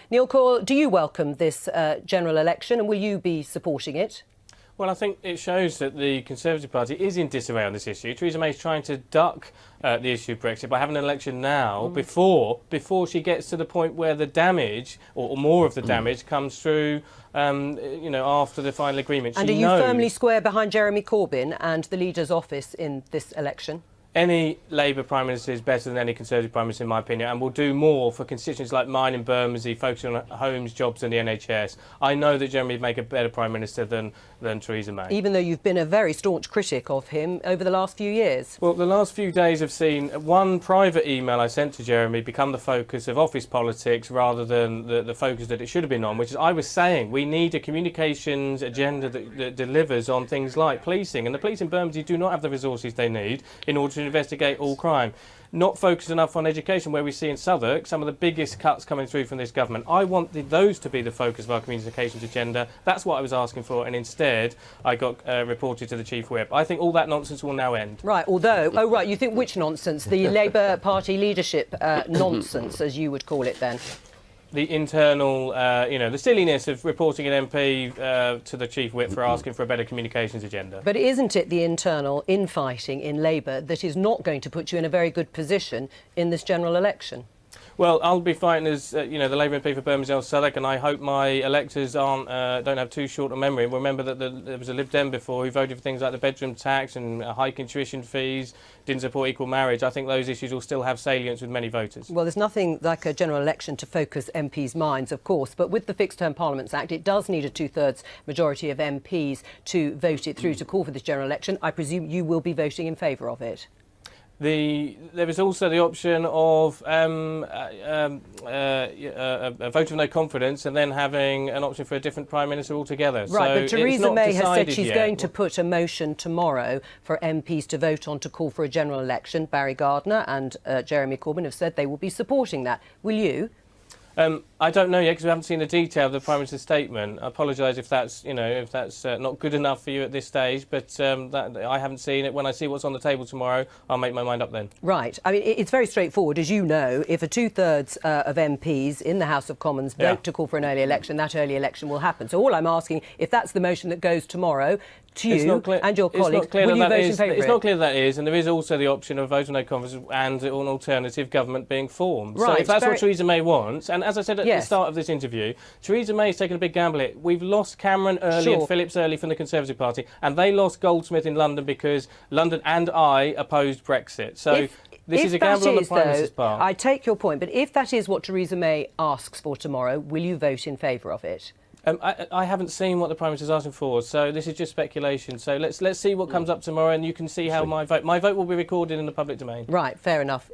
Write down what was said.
Neil Coyle, do you welcome this general election and will you be supporting it? Well, I think it shows that the Conservative Party is in disarray on this issue. Theresa May is trying to duck the issue of Brexit by having an election now before she gets to the point where the damage, or more of the damage, comes through, after the final agreement. And are you firmly square behind Jeremy Corbyn and the leader's office in this election? Any Labour Prime Minister is better than any Conservative Prime Minister, in my opinion, and will do more for constituents like mine in Bermondsey, focusing on homes, jobs and the NHS. I know that Jeremy would make a better Prime Minister than Theresa May. Even though you've been a very staunch critic of him over the last few years. Well, the last few days have seen one private email I sent to Jeremy become the focus of office politics rather than the focus that it should have been on, which is, I was saying, we need a communications agenda that delivers on things like policing. And the police in Bermondsey do not have the resources they need in order to investigate all crime. Not focused enough on education, where we see in Southwark some of the biggest cuts coming through from this government. I wanted those to be the focus of our communications agenda. That's what I was asking for, and instead I got reported to the Chief Whip. I think all that nonsense will now end. Right, although, oh right, you think which nonsense? The Labour Party leadership nonsense, as you would call it then? The internal, the silliness of reporting an MP to the Chief Whip for asking for a better communications agenda. But isn't it the internal infighting in Labour that is not going to put you in a very good position in this general election? Well, I'll be fighting as the Labour MP for Bermondsey Southwark, and I hope my electors don't have too short a memory. Remember that there was a Lib Dem before who voted for things like the bedroom tax and hiking tuition fees, didn't support equal marriage. I think those issues will still have salience with many voters. Well, there's nothing like a general election to focus MPs' minds, of course, but with the Fixed Term Parliaments Act, it does need a two-thirds majority of MPs to vote it through to call for this general election. I presume you will be voting in favour of it. There is also the option of a vote of no confidence and then having an option for a different Prime Minister altogether. Right, so but Theresa May has said she's yet. going to put a motion tomorrow for MPs to vote on to call for a general election. Barry Gardiner and Jeremy Corbyn have said they will be supporting that. Will you? I don't know yet because we haven't seen the detail of the Prime Minister's statement. I apologise if that's not good enough for you at this stage, but I haven't seen it. When I see what's on the table tomorrow, I'll make my mind up then. Right. I mean, it's very straightforward. As you know, if a two-thirds of MPs in the House of Commons vote to call for an early election, that early election will happen. So all I'm asking, if that's the motion that goes tomorrow to you and your colleagues, will you vote in favour of it? It's not clear that is, and there is also the option of vote of no confidence and an alternative government being formed. Right, so if that's what Theresa May wants, and as I said at the start of this interview, Theresa May has taken a big gamble here. We've lost Cameron early and Phillips early from the Conservative Party, and they lost Goldsmith in London because London and I opposed Brexit. So this is a gamble on the Prime Minister's part. I take your point, but if that is what Theresa May asks for tomorrow, will you vote in favour of it? I haven't seen what the Prime Minister's asking for, so this is just speculation. So let's see what comes up tomorrow, and you can see how my vote will be recorded in the public domain. Right, fair enough.